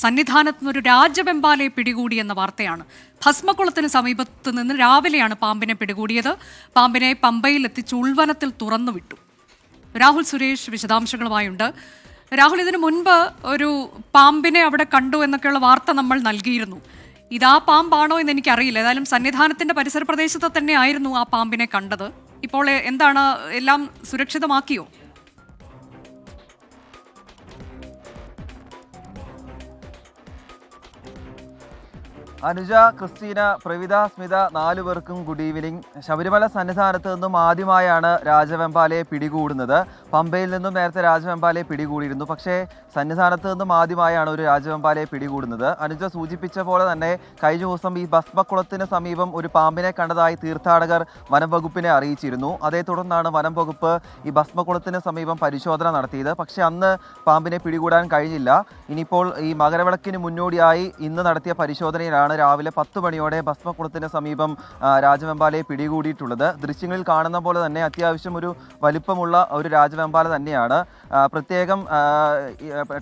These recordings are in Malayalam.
സന്നിധാനത്ത് നിന്ന് ഒരു രാജവെമ്പാലയെ പിടികൂടി എന്ന വാർത്തയാണ്. ഭസ്മക്കുളത്തിന് സമീപത്ത് നിന്ന് രാവിലെയാണ് പാമ്പിനെ പിടികൂടിയത്. പാമ്പിനെ പമ്പയിൽ എത്തിച്ച് ഉൾവനത്തിൽ തുറന്നുവിട്ടു. രാഹുൽ സുരേഷ് വിശദാംശങ്ങളുമായുണ്ട്. രാഹുൽ, ഇതിനു മുൻപ് ഒരു പാമ്പിനെ അവിടെ കണ്ടു എന്നൊക്കെയുള്ള വാർത്ത നമ്മൾ നൽകിയിരുന്നു. ഇതാ പാമ്പാണോ എന്ന് എനിക്കറിയില്ല. ഏതായാലും സന്നിധാനത്തിന്റെ പരിസര പ്രദേശത്ത് തന്നെ ആയിരുന്നു ആ പാമ്പിനെ കണ്ടത്. ഇപ്പോൾ എന്താണ്, എല്ലാം സുരക്ഷിതമാക്കിയോ? അനുജ, ക്രിസ്റ്റീന, പ്രവിത, സ്മിത, 4 പേർക്കും ഗുഡ് ഈവനിങ്. ശബരിമല സന്നിധാനത്ത് നിന്നും ആദ്യമായാണ് രാജവെമ്പാലയെ പിടികൂടുന്നത്. പമ്പയിൽ നിന്നും നേരത്തെ രാജവെമ്പാലയെ പിടികൂടിയിരുന്നു. പക്ഷേ സന്നിധാനത്ത് നിന്നും ആദ്യമായാണ് ഒരു രാജവെമ്പാലയെ പിടികൂടുന്നത്. അനുജ സൂചിപ്പിച്ച പോലെ തന്നെ കഴിഞ്ഞ ദിവസം ഈ ഭസ്മക്കുളത്തിന് സമീപം ഒരു പാമ്പിനെ കണ്ടതായി തീർത്ഥാടകർ വനം വകുപ്പിനെ അറിയിച്ചിരുന്നു. അതേ തുടർന്നാണ് വനം വകുപ്പ് ഈ ഭസ്മക്കുളത്തിന് സമീപം പരിശോധന നടത്തിയത്. പക്ഷേ അന്ന് പാമ്പിനെ പിടികൂടാൻ കഴിഞ്ഞില്ല. ഇനിയിപ്പോൾ ഈ മകരവിളക്കിന് മുന്നോടിയായി ഇന്ന് നടത്തിയ പരിശോധനയിലാണ് രാവിലെ 10 മണിയോടെ ഭസ്മക്കുളത്തിന് സമീപം രാജവെമ്പാലയെ പിടികൂടിയിട്ടുള്ളത്. ദൃശ്യങ്ങളിൽ കാണുന്ന പോലെ തന്നെ അത്യാവശ്യം ഒരു വലിപ്പമുള്ള ഒരു രാജവെമ്പാല തന്നെയാണ്. പ്രത്യേകം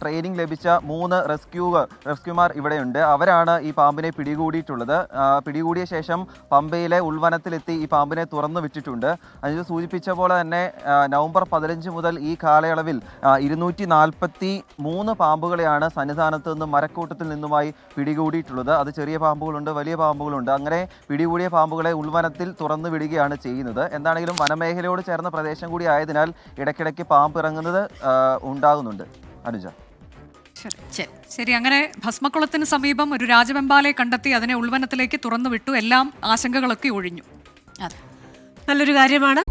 ട്രെയിനിങ് ലഭിച്ച 3 റെസ്ക്യൂമാർ ഇവിടെയുണ്ട്. അവരാണ് ഈ പാമ്പിനെ പിടികൂടിയിട്ടുള്ളത്. പിടികൂടിയ ശേഷം പമ്പയിലെ ഉൾവനത്തിലെത്തി ഈ പാമ്പിനെ തുറന്നു വിട്ടിട്ടുണ്ട്. അത് സൂചിപ്പിച്ച പോലെ തന്നെ നവംബർ 15 മുതൽ ഈ കാലയളവിൽ 243 പാമ്പുകളെയാണ് സന്നിധാനത്ത് നിന്നും മരക്കൂട്ടത്തിൽ നിന്നുമായി പിടികൂടിയിട്ടുള്ളത്. അത് ചെറിയ പാമ്പുകളുണ്ട്, വലിയ പാമ്പുകളുണ്ട്. അങ്ങനെ പിടികൂടിയ പാമ്പുകളെ ഉൾവനത്തിൽ തുറന്നു വിടുകയാണ് ചെയ്യുന്നത്. എന്താണെങ്കിലും വനമേഖലയോട് ചേർന്ന പ്രദേശം കൂടി ആയതിനാൽ ഇടയ്ക്കിടയ്ക്ക് പാമ്പ് ഇറങ്ങുന്നത് ഉണ്ടാകുന്നുണ്ട്. അനുജ, ശരി. അങ്ങനെ ഭസ്മക്കുളത്തിന് സമീപം ഒരു രാജവെമ്പാലയെ കണ്ടെത്തി അതിനെ ഉൾവനത്തിലേക്ക് തുറന്നു വിട്ടു. എല്ലാം ആശങ്കകളൊക്കെ ഒഴിഞ്ഞു. അതെ, നല്ലൊരു കാര്യമാണ്.